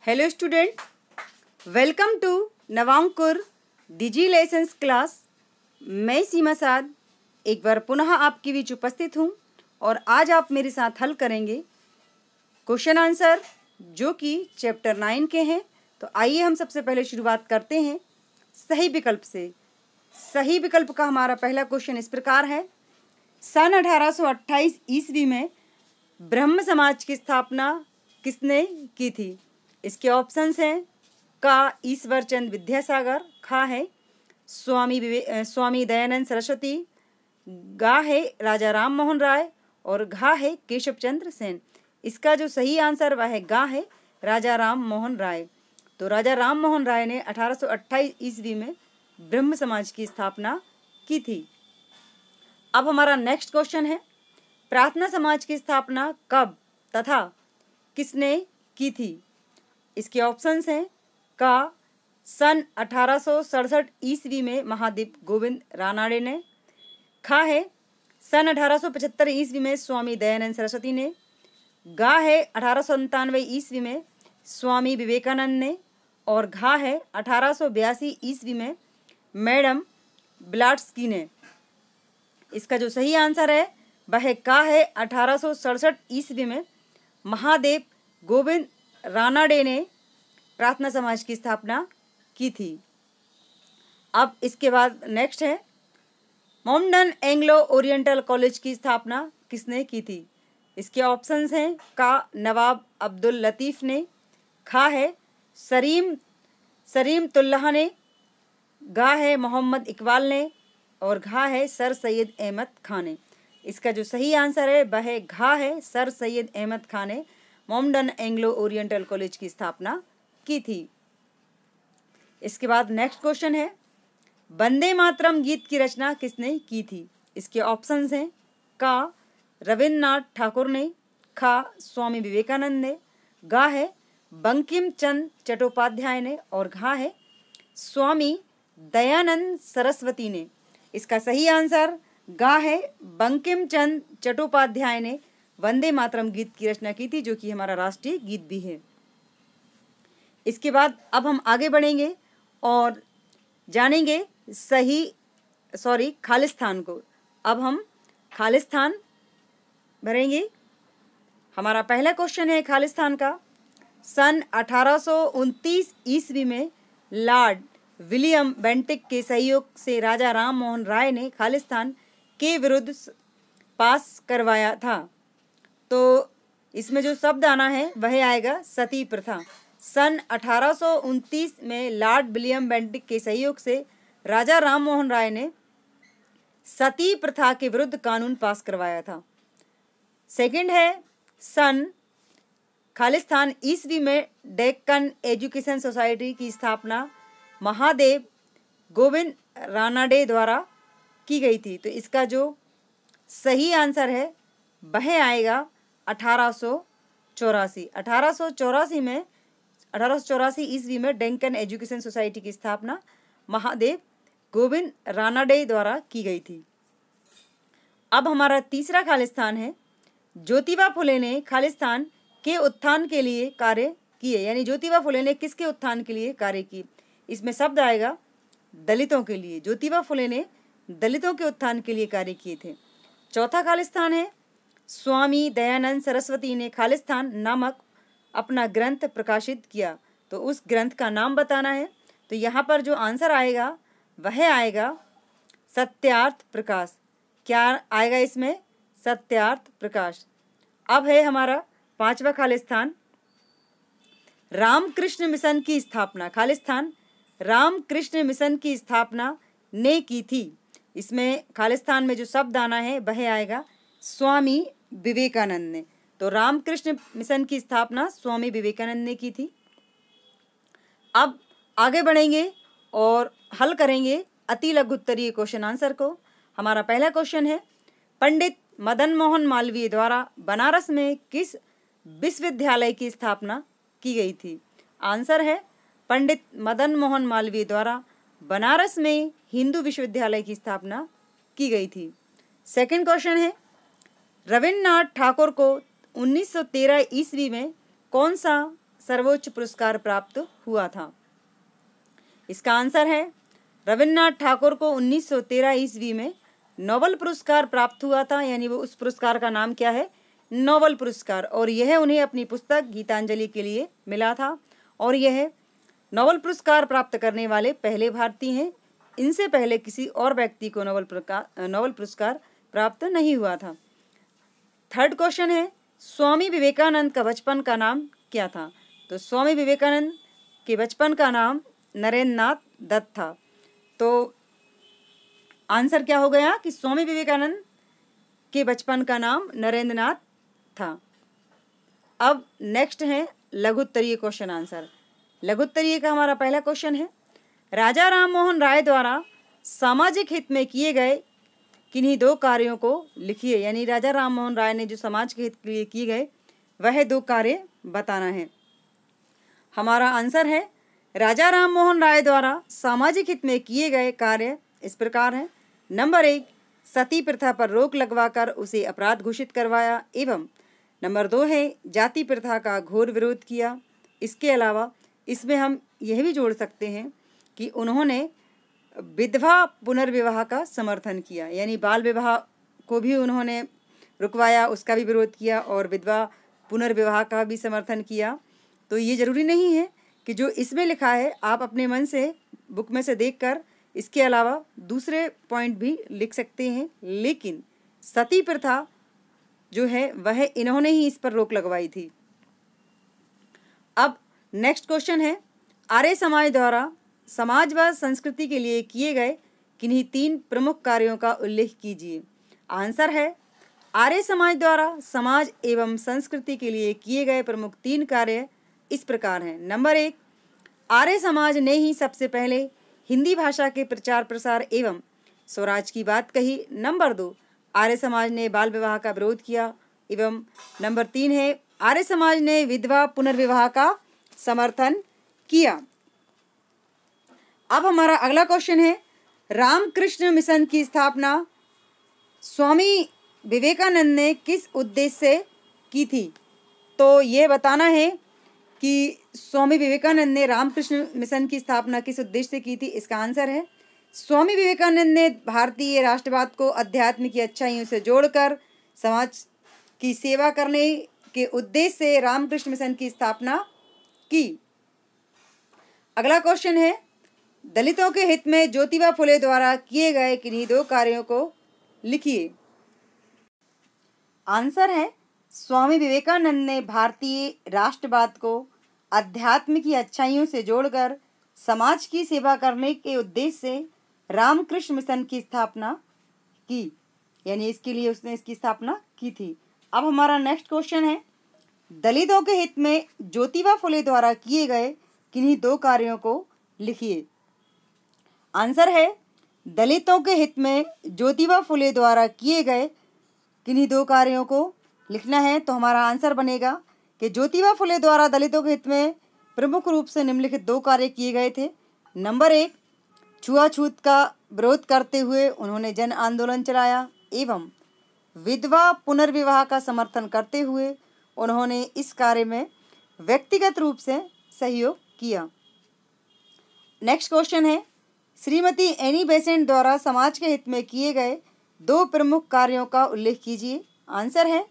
Hello student, welcome to Navankur digi lessons class. मैं सीमा साद एक बार पुनः आपके बीच उपस्थित हूँ और आज आप मेरे साथ हल करेंगे क्वेश्चन आंसर जो कि चैप्टर 9 के हैं। तो आइए हम सबसे पहले शुरुआत करते हैं सही विकल्प से। सही विकल्प का हमारा पहला क्वेश्चन इस प्रकार है, सन 1828 ईस्वी में ब्रह्म समाज की स्थापना किसने की थी? इसके ऑप्शंस हैं का ईश्वर चंद विद्यासागर, खा है स्वामी दयानंद सरस्वती, गा है राजा राम मोहन राय और घा है केशव चंद्र सेन। इसका जो सही आंसर वह है गा है राजा राम मोहन राय। तो राजा राम मोहन राय ने 1828 ईस्वी में ब्रह्म समाज की स्थापना की थी। अब हमारा नेक्स्ट क्वेश्चन है, प्रार्थना समाज की स्थापना कब तथा किसने की थी? इसके ऑप्शंस हैं का सन 1867 ईस्वी में महादेव गोविंद रानाडे ने, खा है सन 1875 ईस्वी में स्वामी दयानंद सरस्वती ने, गा है 1897 ईस्वी में स्वामी विवेकानंद ने और घा है 1882 ईस्वी में मैडम ब्लैवात्स्की ने। इसका जो सही आंसर है वह का है 1867 ईस्वी में महादेव गोविंद रानाडे ने प्रार्थना समाज की स्थापना की थी। अब इसके बाद नेक्स्ट है, मोमडन एंग्लो ओरिएंटल कॉलेज की स्थापना किसने की थी? इसके ऑप्शंस हैं का नवाब अब्दुल लतीफ़ ने, खा है सरीमतुल्लाह ने, गा है मोहम्मद इकबाल ने और घा है सर सैयद अहमद खान ने। इसका जो सही आंसर है वह घा है सर सैयद अहमद खान ने मोमडन एंग्लो ओरिएंटल कॉलेज की स्थापना की थी। इसके बाद नेक्स्ट क्वेश्चन है, वंदे मातरम गीत की रचना किसने की थी? इसके ऑप्शंस हैं का रविन्द्रनाथ ठाकुर ने, खा स्वामी विवेकानंद ने, गा है बंकिम चंद्र चट्टोपाध्याय ने और घा है स्वामी दयानंद सरस्वती ने। इसका सही आंसर गा है बंकिम चंद्र चट्टोपाध्याय ने वंदे मातरम गीत की रचना की थी, जो कि हमारा राष्ट्रीय गीत भी है। इसके बाद अब हम आगे बढ़ेंगे और जानेंगे खालिस्तान को। अब हम खालिस्तान भरेंगे। हमारा पहला क्वेश्चन है खालिस्तान का, सन 1829 ईस्वी में लॉर्ड विलियम बेंटिक के सहयोग से राजा राम मोहन राय ने खालिस्तान के विरुद्ध पास करवाया था। तो इसमें जो शब्द आना है वह आएगा सती प्रथा। सन 1829 में लॉर्ड विलियम बेंटिक के सहयोग से राजा राम मोहन राय ने सती प्रथा के विरुद्ध कानून पास करवाया था। सेकंड है, सन खालिस्तान ईस्वी में डेक्कन एजुकेशन सोसाइटी की स्थापना महादेव गोविंद रानाडे द्वारा की गई थी। तो इसका जो सही आंसर है वह आएगा 1884 ईस्वी में डेक्कन एजुकेशन सोसाइटी की स्थापना महादेव गोविंद रानाडे द्वारा की गई थी। अब हमारा तीसरा खालिस्तान है, ज्योतिबा फुले ने खालिस्तान के उत्थान के लिए कार्य किए, यानी ज्योतिबा फुले ने किसके उत्थान के लिए कार्य किए? इसमें शब्द आएगा दलितों के लिए। ज्योतिबा फुले ने दलितों के उत्थान के लिए कार्य किए थे। चौथा खालिस्तान है, स्वामी दयानंद सरस्वती ने खालिस्तान नामक अपना ग्रंथ प्रकाशित किया। तो उस ग्रंथ का नाम बताना है। तो यहाँ पर जो आंसर आएगा वह आएगा सत्यार्थ प्रकाश। क्या आएगा इसमें? सत्यार्थ प्रकाश। अब है हमारा पांचवा खालिस्तान, रामकृष्ण मिशन की स्थापना। खालिस्तान रामकृष्ण मिशन की स्थापना ने की थी। इसमें खालिस्तान में जो शब्द आना है वह आएगा स्वामी विवेकानंद ने। तो रामकृष्ण मिशन की स्थापना स्वामी विवेकानंद ने की थी। अब आगे बढ़ेंगे और हल करेंगे अति लघु उत्तरीय क्वेश्चन आंसर को। हमारा पहला क्वेश्चन है, पंडित मदन मोहन मालवीय द्वारा बनारस में किस विश्वविद्यालय की स्थापना की गई थी? आंसर है पंडित मदन मोहन मालवीय द्वारा बनारस में हिंदू विश्वविद्यालय की स्थापना की गई थी। सेकंड क्वेश्चन है, रविन्द्रनाथ ठाकुर को 1913 ईस्वी में कौन सा सर्वोच्च पुरस्कार प्राप्त हुआ था? इसका आंसर है रविन्द्रनाथ ठाकुर को 1913 ईस्वी में नोबेल पुरस्कार प्राप्त हुआ था, यानी वो उस पुरस्कार का नाम क्या है? नोबेल पुरस्कार। और यह उन्हें अपनी पुस्तक गीतांजलि के लिए मिला था और यह नोबेल पुरस्कार प्राप्त करने वाले पहले भारतीय हैं। इनसे पहले किसी और व्यक्ति को नोबेल पुरस्कार प्राप्त नहीं हुआ था। थर्ड क्वेश्चन है, स्वामी विवेकानंद का बचपन का नाम क्या था? तो स्वामी विवेकानंद के बचपन का नाम नरेंद्र नाथ दत्त था। तो आंसर क्या हो गया कि स्वामी विवेकानंद के बचपन का नाम नरेंद्र नाथ था। अब नेक्स्ट है लघुत्तरीय क्वेश्चन आंसर। लघुत्तरीय का हमारा पहला क्वेश्चन है, राजा राम मोहन राय द्वारा सामाजिक हित में किए गए किन्हीं दो कार्यों को लिखिए। यानी राजा राम मोहन राय ने जो समाज के हित के लिए किए गए वह दो कार्य बताना है। हमारा आंसर है राजा राम मोहन राय द्वारा सामाजिक हित में किए गए कार्य इस प्रकार हैं। नंबर 1, सती प्रथा पर रोक लगवाकर उसे अपराध घोषित करवाया एवं नंबर 2 है जाति प्रथा का घोर विरोध किया। इसके अलावा इसमें हम यह भी जोड़ सकते हैं कि उन्होंने विधवा पुनर्विवाह का समर्थन किया, यानी बाल विवाह को भी उन्होंने रुकवाया, उसका भी विरोध किया और विधवा पुनर्विवाह का भी समर्थन किया। तो ये ज़रूरी नहीं है कि जो इसमें लिखा है आप अपने मन से बुक में से देखकर इसके अलावा दूसरे पॉइंट भी लिख सकते हैं, लेकिन सती प्रथा जो है वह इन्होंने ही इस पर रोक लगवाई थी। अब नेक्स्ट क्वेश्चन है, आर्य समाज द्वारा समाजवाद संस्कृति के लिए किए गए किन्हीं 3 प्रमुख कार्यों का उल्लेख कीजिए। आंसर है आर्य समाज द्वारा समाज एवं संस्कृति के लिए किए गए प्रमुख 3 कार्य इस प्रकार हैं। नंबर 1, आर्य समाज ने ही सबसे पहले हिंदी भाषा के प्रचार प्रसार एवं स्वराज की बात कही। नंबर 2, आर्य समाज ने बाल विवाह का विरोध किया एवं नंबर 3 है आर्य समाज ने विधवा पुनर्विवाह का समर्थन किया। अब हमारा अगला क्वेश्चन है, रामकृष्ण मिशन की स्थापना स्वामी विवेकानंद ने किस उद्देश्य से की थी? तो ये बताना है कि स्वामी विवेकानंद ने रामकृष्ण मिशन की स्थापना किस उद्देश्य से की थी। इसका आंसर है स्वामी विवेकानंद ने भारतीय राष्ट्रवाद को अध्यात्म की अच्छाइयों से जोड़कर समाज की सेवा करने के उद्देश्य से रामकृष्ण मिशन की स्थापना की। अगला क्वेश्चन है, दलितों के हित में ज्योतिबा फुले द्वारा किए गए किन्हीं 2 कार्यों को लिखिए। आंसर है स्वामी विवेकानंद ने भारतीय राष्ट्रवाद को अध्यात्म की अच्छाइयों से जोड़कर समाज की सेवा करने के उद्देश्य से रामकृष्ण मिशन की स्थापना की, यानी इसके लिए उसने इसकी स्थापना की थी। अब हमारा नेक्स्ट क्वेश्चन है, दलितों के हित में ज्योतिबा फुले द्वारा किए गए किन्हीं 2 कार्यों को लिखिए। आंसर है दलितों के हित में ज्योतिबा फुले द्वारा किए गए किन्हीं 2 कार्यों को लिखना है। तो हमारा आंसर बनेगा कि ज्योतिबा फुले द्वारा दलितों के हित में प्रमुख रूप से निम्नलिखित 2 कार्य किए गए थे। नंबर 1, छुआछूत का विरोध करते हुए उन्होंने जन आंदोलन चलाया एवं विधवा पुनर्विवाह का समर्थन करते हुए उन्होंने इस कार्य में व्यक्तिगत रूप से सहयोग किया। नेक्स्ट क्वेश्चन है, श्रीमती एनी बेसेंट द्वारा समाज के हित में किए गए 2 प्रमुख कार्यों का उल्लेख कीजिए। आंसर है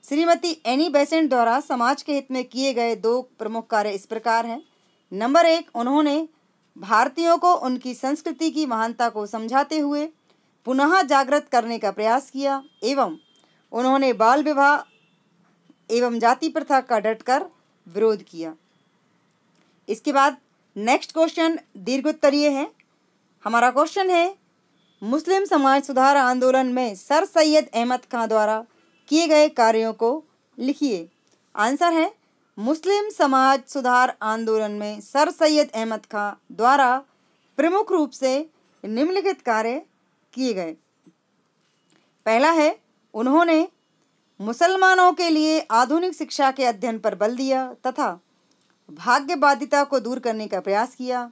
श्रीमती एनी बेसेंट द्वारा समाज के हित में किए गए 2 प्रमुख कार्य इस प्रकार हैं। नंबर 1, उन्होंने भारतीयों को उनकी संस्कृति की महानता को समझाते हुए पुनः जागृत करने का प्रयास किया एवं उन्होंने बाल विवाह एवं जाति प्रथा का डटकर विरोध किया। इसके बाद नेक्स्ट क्वेश्चन दीर्घोत्तरीय है। हमारा क्वेश्चन है, मुस्लिम समाज सुधार आंदोलन में सर सैयद अहमद खां द्वारा किए गए कार्यों को लिखिए। आंसर है मुस्लिम समाज सुधार आंदोलन में सर सैयद अहमद खां द्वारा प्रमुख रूप से निम्नलिखित कार्य किए गए। पहला है, उन्होंने मुसलमानों के लिए आधुनिक शिक्षा के अध्ययन पर बल दिया तथा भाग्यवादिता को दूर करने का प्रयास किया।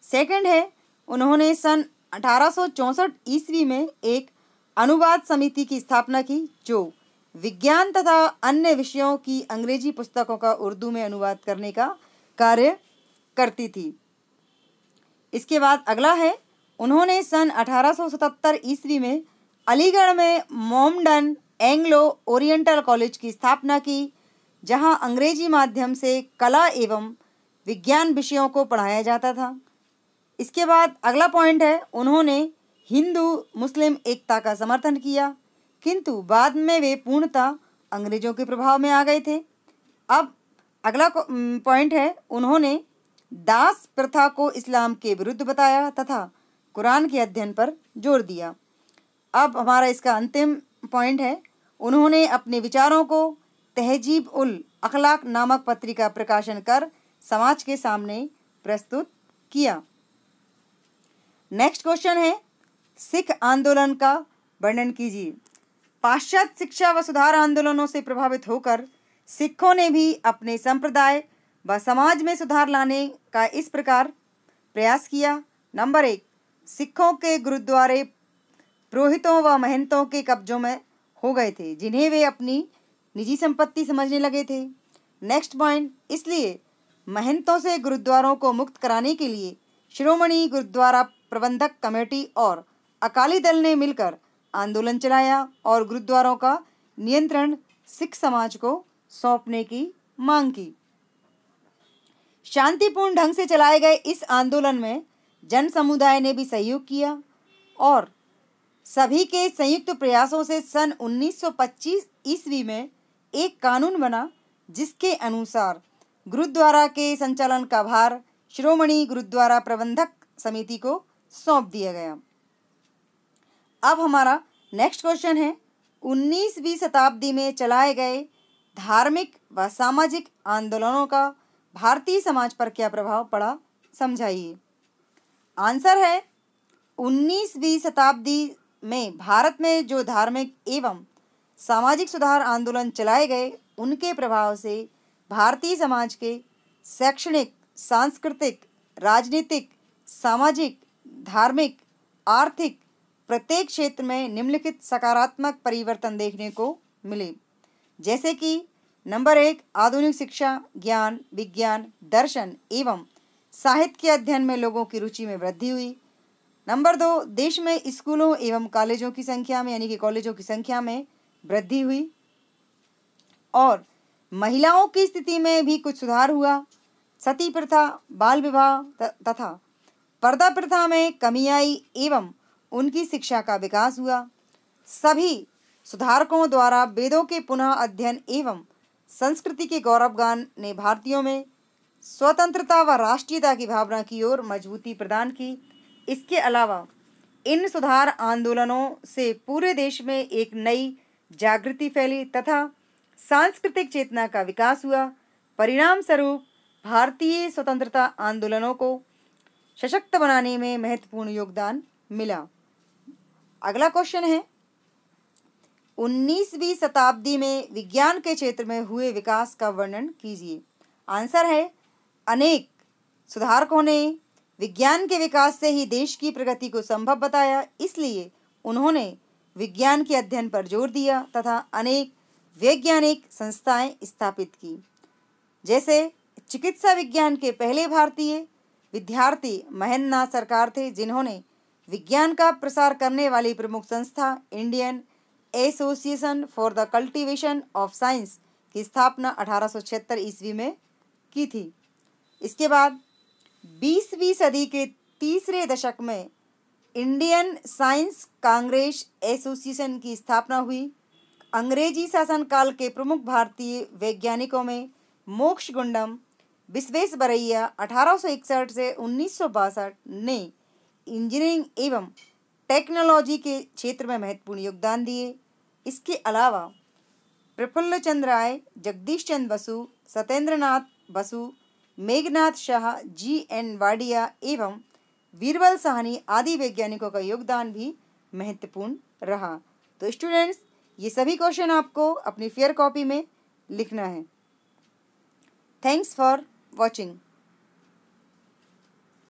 सेकंड है, उन्होंने सन 1864 ईस्वी में एक अनुवाद समिति की स्थापना की जो विज्ञान तथा अन्य विषयों की अंग्रेजी पुस्तकों का उर्दू में अनुवाद करने का कार्य करती थी। इसके बाद अगला है, उन्होंने सन 1877 ईस्वी में अलीगढ़ में मोमडन एंग्लो ओरिएंटल कॉलेज की स्थापना की, जहां अंग्रेजी माध्यम से कला एवं विज्ञान विषयों को पढ़ाया जाता था। इसके बाद अगला पॉइंट है, उन्होंने हिंदू मुस्लिम एकता का समर्थन किया, किंतु बाद में वे पूर्णतः अंग्रेजों के प्रभाव में आ गए थे। अब अगला पॉइंट है, उन्होंने दास प्रथा को इस्लाम के विरुद्ध बताया तथा कुरान के अध्ययन पर जोर दिया। अब हमारा इसका अंतिम पॉइंट है, उन्होंने अपने विचारों को तहजीब उल अखलाक नामक पत्रिका प्रकाशन कर समाज के सामने प्रस्तुत किया। नेक्स्ट क्वेश्चन है, सिख आंदोलन का वर्णन कीजिए। पाश्चात्य शिक्षा व सुधार आंदोलनों से प्रभावित होकर सिखों ने भी अपने संप्रदाय व समाज में सुधार लाने का इस प्रकार प्रयास किया। नंबर 1, सिखों के गुरुद्वारे पुरोहितों व महंतों के कब्जों में हो गए थे, जिन्हें वे अपनी निजी संपत्ति समझने लगे थे। नेक्स्ट पॉइंट, इसलिए महंतों से गुरुद्वारों को मुक्त कराने के लिए शिरोमणि गुरुद्वारा प्रबंधक कमेटी और अकाली दल ने मिलकर आंदोलन चलाया और गुरुद्वारों का नियंत्रण सिख समाज को सौंपने की मांग की। शांतिपूर्ण ढंग से चलाए गए इस आंदोलन में जन समुदाय ने भी सहयोग किया और सभी के संयुक्त प्रयासों से सन 1925 ईस्वी में एक कानून बना, जिसके अनुसार गुरुद्वारा के संचालन का भार शिरोमणि गुरुद्वारा प्रबंधक समिति को सौंप दिया गया। अब हमारा नेक्स्ट क्वेश्चन है, 19वीं शताब्दी में चलाए गए धार्मिक व सामाजिक आंदोलनों का भारतीय समाज पर क्या प्रभाव पड़ा, समझाइए। आंसर है, 19वीं शताब्दी में भारत में जो धार्मिक एवं सामाजिक सुधार आंदोलन चलाए गए, उनके प्रभाव से भारतीय समाज के शैक्षणिक, सांस्कृतिक, राजनीतिक, सामाजिक, धार्मिक, आर्थिक प्रत्येक क्षेत्र में निम्नलिखित सकारात्मक परिवर्तन देखने को मिले, जैसे कि नंबर 1, आधुनिक शिक्षा, ज्ञान, विज्ञान, दर्शन एवं साहित्य के अध्ययन में लोगों की रुचि में वृद्धि हुई। नंबर 2, देश में स्कूलों एवं कॉलेजों की संख्या में यानी कि कॉलेजों की संख्या में वृद्धि हुई और महिलाओं की स्थिति में भी कुछ सुधार हुआ। सती प्रथा, बाल विवाह तथा पर्दा प्रथा में कमी आई एवं उनकी शिक्षा का विकास हुआ। सभी सुधारकों द्वारा वेदों के पुनः अध्ययन एवं संस्कृति के गौरवगान ने भारतीयों में स्वतंत्रता व राष्ट्रीयता की भावना की ओर मजबूती प्रदान की। इसके अलावा इन सुधार आंदोलनों से पूरे देश में एक नई जागृति फैली तथा सांस्कृतिक चेतना का विकास हुआ। परिणाम स्वरूप भारतीय स्वतंत्रता आंदोलनों को सशक्त बनाने में महत्वपूर्ण योगदान मिला। अगला क्वेश्चन है, 19वीं शताब्दी में विज्ञान के क्षेत्र में हुए विकास का वर्णन कीजिए। आंसर है, अनेक सुधारकों ने विज्ञान के विकास से ही देश की प्रगति को संभव बताया, इसलिए उन्होंने विज्ञान के अध्ययन पर जोर दिया तथा अनेक वैज्ञानिक संस्थाएं स्थापित की। जैसे चिकित्सा विज्ञान के पहले भारतीय विद्यार्थी महेंद्र नाथ सरकार थे, जिन्होंने विज्ञान का प्रसार करने वाली प्रमुख संस्था Indian association for the cultivation of science की स्थापना 1876 ईस्वी में की थी। इसके बाद 20वीं सदी के तीसरे दशक में इंडियन साइंस कांग्रेस एसोसिएशन की स्थापना हुई। अंग्रेजी शासनकाल के प्रमुख भारतीय वैज्ञानिकों में मोक्षगुंडम विश्वेश्वरैया 1861 से 1962 ने इंजीनियरिंग एवं टेक्नोलॉजी के क्षेत्र में महत्वपूर्ण योगदान दिए। इसके अलावा प्रफुल्ल चंद्र राय, जगदीश चंद्र बसु, सत्येंद्र नाथ बसु, मेघनाथ शाह, जी.एन. वाडिया एवं बीरबल साहनी आदि वैज्ञानिकों का योगदान भी महत्वपूर्ण रहा। तो स्टूडेंट्स, ये सभी क्वेश्चन आपको अपनी फेयर कॉपी में लिखना है। Thanks for watching.